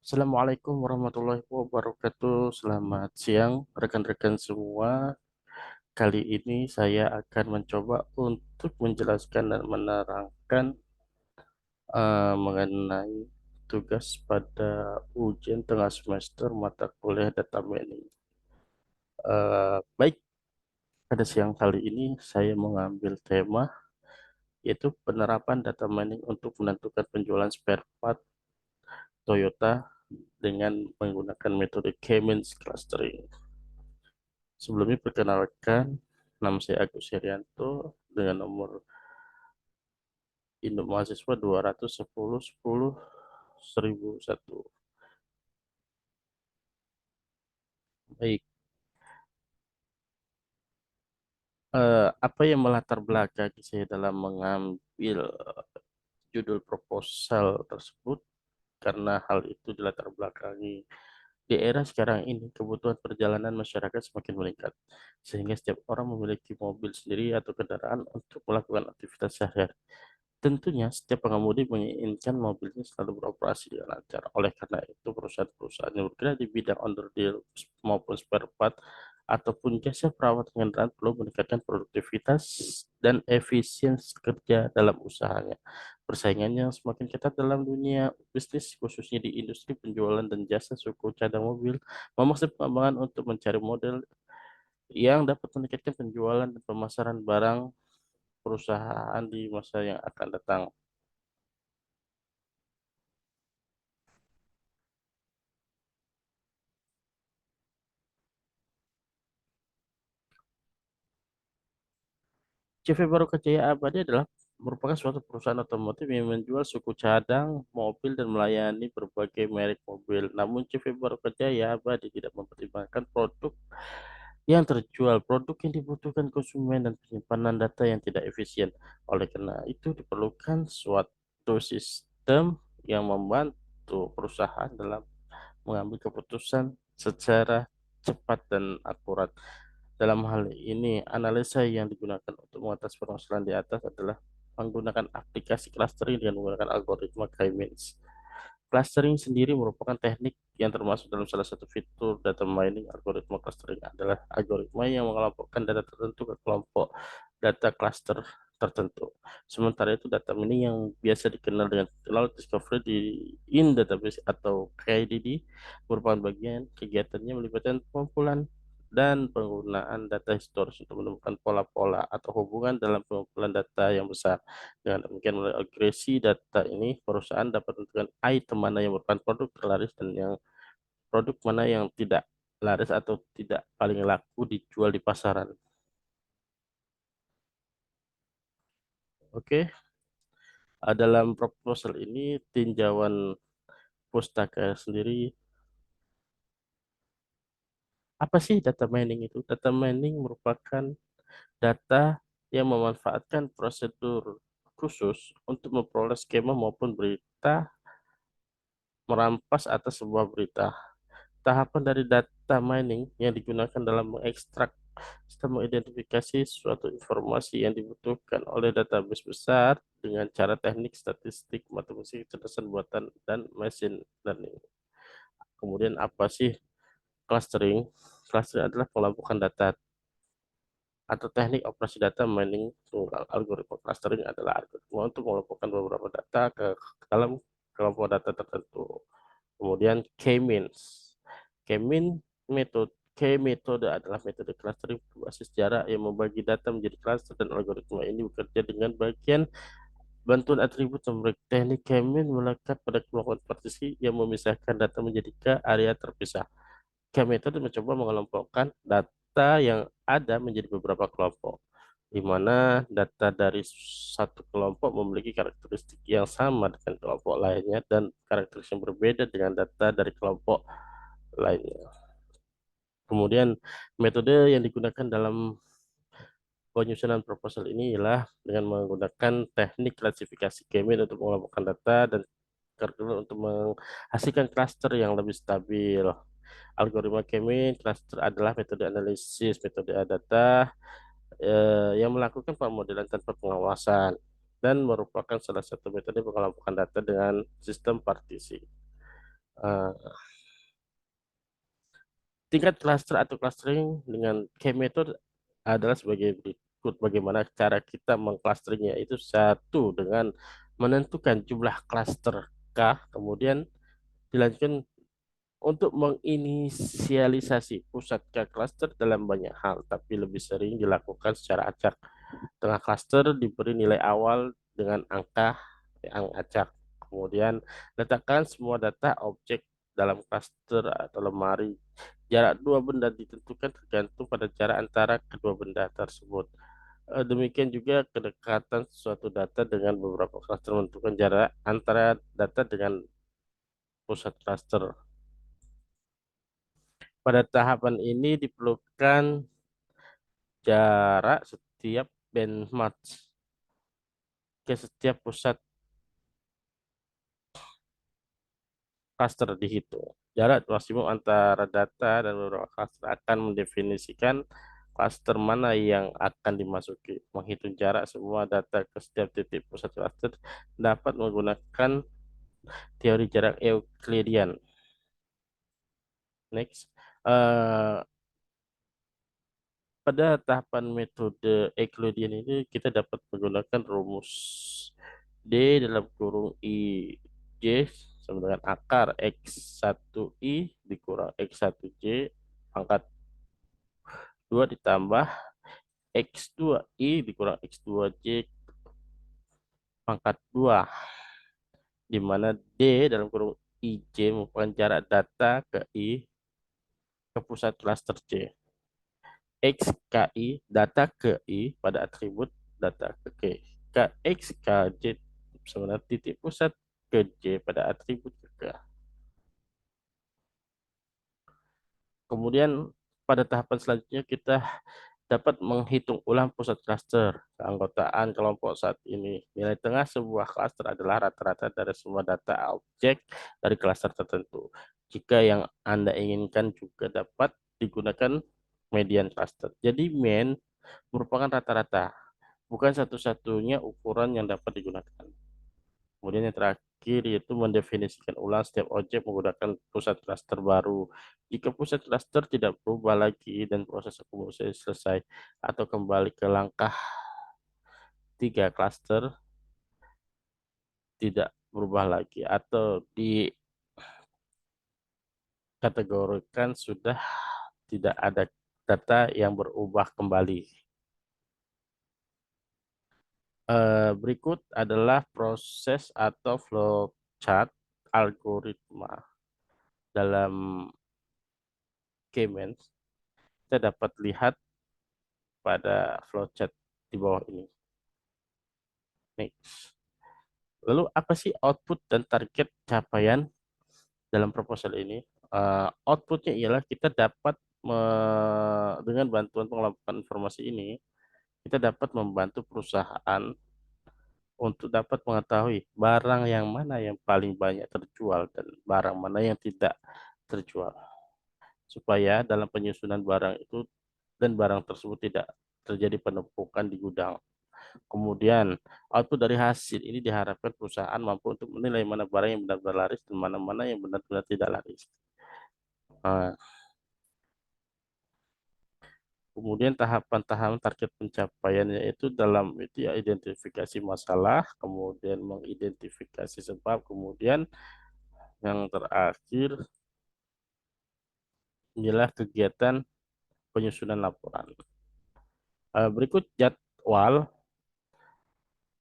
Assalamualaikum warahmatullahi wabarakatuh. Selamat siang, rekan-rekan semua. Kali ini saya akan mencoba untuk menjelaskan dan menerangkan mengenai tugas pada ujian tengah semester mata kuliah data mining. Baik, pada siang kali ini saya mengambil tema yaitu penerapan data mining untuk menentukan penjualan spare part Toyota dengan menggunakan metode K-means clustering. Sebelumnya perkenalkan, nama saya Agus Herianto dengan nomor induk mahasiswa 210 10 1001. Baik, apa yang melatar belakangi saya dalam mengambil judul proposal tersebut? Karena hal itu dilatar belakangi di era sekarang ini kebutuhan perjalanan masyarakat semakin meningkat, sehingga setiap orang memiliki mobil sendiri atau kendaraan untuk melakukan aktivitas sehari-hari. Tentunya setiap pengemudi menginginkan mobilnya selalu beroperasi dengan lancar. Oleh karena itu, perusahaan-perusahaan yang bergerak di bidang underdeal maupun spare part ataupun jasa perawatan kendaraan perlu meningkatkan produktivitas dan efisiensi kerja dalam usahanya. Persaingannya yang semakin ketat dalam dunia bisnis, khususnya di industri penjualan dan jasa suku cadang mobil, memaksa pengembangan untuk mencari model yang dapat meningkatkan penjualan dan pemasaran barang perusahaan di masa yang akan datang. CV Baroka Jaya Abadi adalah merupakan suatu perusahaan otomotif yang menjual suku cadang mobil dan melayani berbagai merek mobil. Namun CV Baroka Jaya Abadi tidak mempertimbangkan produk yang terjual, produk yang dibutuhkan konsumen dan penyimpanan data yang tidak efisien. Oleh karena itu diperlukan suatu sistem yang membantu perusahaan dalam mengambil keputusan secara cepat dan akurat. Dalam hal ini, analisa yang digunakan untuk mengatasi permasalahan di atas adalah menggunakan aplikasi clustering dengan menggunakan algoritma K-means. Clustering sendiri merupakan teknik yang termasuk dalam salah satu fitur data mining. Algoritma clustering adalah algoritma yang mengelompokkan data tertentu ke kelompok data cluster tertentu. Sementara itu data mining yang biasa dikenal dengan Knowledge Discovery di in database atau KIDD merupakan bagian kegiatannya melibatkan pengumpulan dan penggunaan data historis untuk menemukan pola-pola atau hubungan dalam pengumpulan data yang besar. Dengan demikian, melalui agresi data ini, perusahaan dapat menentukan item mana yang merupakan produk terlaris dan yang produk mana yang tidak laris atau tidak paling laku dijual di pasaran. Oke, dalam proposal ini tinjauan pustaka sendiri, apa sih data mining itu? Data mining merupakan data yang memanfaatkan prosedur khusus untuk memperoleh skema maupun berita, merampas atas sebuah berita. Tahapan dari data mining yang digunakan dalam mengekstrak sistem mengidentifikasi suatu informasi yang dibutuhkan oleh database besar dengan cara teknik statistik, matematik, kecerdasan buatan, dan machine learning. Kemudian apa sih clustering? Clustering adalah pengelompokan data atau teknik operasi data mining. Tunggal algoritma clustering adalah algoritma untuk mengelompokkan beberapa data ke dalam kelompok data tertentu. Kemudian K-means. K-mean metode K-metode adalah metode clustering berbasis jarak yang membagi data menjadi cluster, dan algoritma ini bekerja dengan bagian bantuan atribut memberi teknik K-mean melekat pada kelompok partisi yang memisahkan data menjadi K area terpisah. K-metode mencoba mengelompokkan data yang ada menjadi beberapa kelompok, di mana data dari satu kelompok memiliki karakteristik yang sama dengan kelompok lainnya dan karakteristik yang berbeda dengan data dari kelompok lainnya. Kemudian metode yang digunakan dalam penyusunan proposal ini ialah dengan menggunakan teknik klasifikasi K-mean untuk mengelompokkan data dan untuk menghasilkan cluster yang lebih stabil. Algoritma K-mean cluster adalah metode analisis metode data yang melakukan pemodelan tanpa pengawasan dan merupakan salah satu metode pengelompokan data dengan sistem partisi. Eh, Tingkat cluster atau clustering dengan K-method adalah sebagai berikut. Bagaimana cara kita mengclusteringnya? Itu satu, dengan menentukan jumlah cluster K, kemudian dilanjutkan untuk menginisialisasi pusat K cluster dalam banyak hal, tapi lebih sering dilakukan secara acak. Tengah cluster diberi nilai awal dengan angka yang acak. Kemudian letakkan semua data objek dalam cluster atau lemari. Jarak dua benda ditentukan tergantung pada jarak antara kedua benda tersebut. Demikian juga kedekatan suatu data dengan beberapa cluster menentukan jarak antara data dengan pusat cluster. Pada tahapan ini diperlukan jarak setiap benchmark ke setiap pusat cluster dihitung. Jarak maksimum antara data dan beberapa cluster akan mendefinisikan cluster mana yang akan dimasuki. Menghitung jarak semua data ke setiap titik pusat cluster dapat menggunakan teori jarak Euclidean. Next. Eh, Pada tahapan metode Euclidean ini kita dapat menggunakan rumus D dalam kurung I J sama dengan akar X1I dikurang X1J pangkat 2 ditambah X2I dikurang X2J pangkat 2, di mana D dalam kurung IJ merupakan jarak data ke I ke pusat cluster J. XKI data ke I pada atribut data ke K. KXKJ sebenarnya titik pusat ke J pada atribut ke K. Kemudian pada tahapan selanjutnya kita dapat menghitung ulang pusat cluster keanggotaan kelompok saat ini. Nilai tengah sebuah cluster adalah rata-rata dari semua data objek dari cluster tertentu. Jika yang Anda inginkan juga dapat digunakan median cluster. Jadi mean merupakan rata-rata, bukan satu-satunya ukuran yang dapat digunakan. Kemudian yang terakhir yaitu mendefinisikan ulang setiap objek menggunakan pusat klaster baru. Jika pusat klaster tidak berubah lagi dan proses akumulasi selesai atau kembali ke langkah 3 klaster tidak berubah lagi atau dikategorikan sudah tidak ada data yang berubah kembali. Berikut adalah proses atau flowchart algoritma dalam K-means. Kita dapat lihat pada flowchart di bawah ini. Next. Lalu apa sih output dan target capaian dalam proposal ini? Outputnya ialah kita dapat dengan bantuan pengelompokan informasi ini, kita dapat membantu perusahaan untuk dapat mengetahui barang yang mana yang paling banyak terjual dan barang mana yang tidak terjual. Supaya dalam penyusunan barang itu dan barang tersebut tidak terjadi penumpukan di gudang. Kemudian, output dari hasil ini diharapkan perusahaan mampu untuk menilai mana barang yang benar-benar laris dan mana-mana yang benar-benar tidak laris. Nah, kemudian tahapan-tahapan target pencapaiannya itu dalam itu ya identifikasi masalah, kemudian mengidentifikasi sebab, kemudian yang terakhir inilah kegiatan penyusunan laporan. Berikut jadwal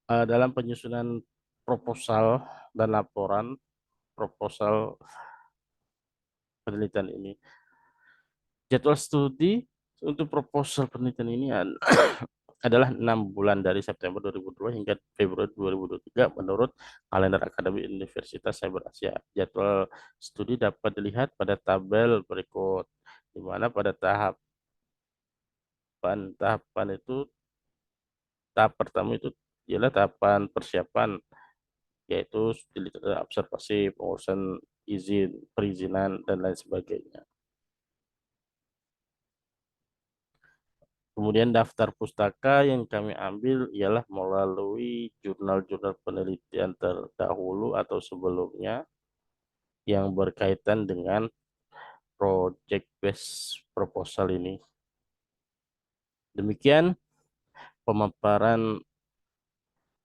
dalam penyusunan proposal dan laporan proposal penelitian ini. Jadwal studi untuk proposal penelitian ini adalah 6 bulan dari September 2002 hingga Februari 2023 menurut kalender akademik Universitas Cyber Asia. Jadwal studi dapat dilihat pada tabel berikut, di mana pada tahapan itu tahap pertama itu ialah tahapan persiapan, yaitu studi observasi, pengurusan izin, perizinan, dan lain sebagainya. Kemudian daftar pustaka yang kami ambil ialah melalui jurnal-jurnal penelitian terdahulu atau sebelumnya. yang berkaitan dengan project based proposal ini. Demikian pemaparan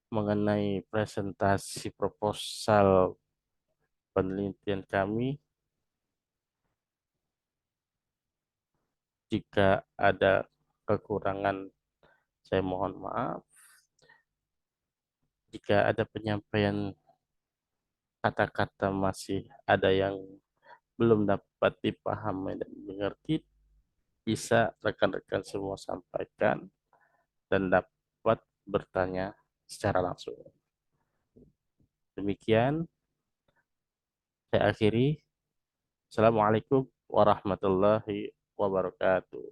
mengenai presentasi proposal penelitian kami. Jika ada kekurangan, saya mohon maaf. Jika ada penyampaian kata-kata masih ada yang belum dapat dipahami dan dimengerti, bisa rekan-rekan semua sampaikan dan dapat bertanya secara langsung. Demikian saya akhiri. Assalamualaikum warahmatullahi wabarakatuh.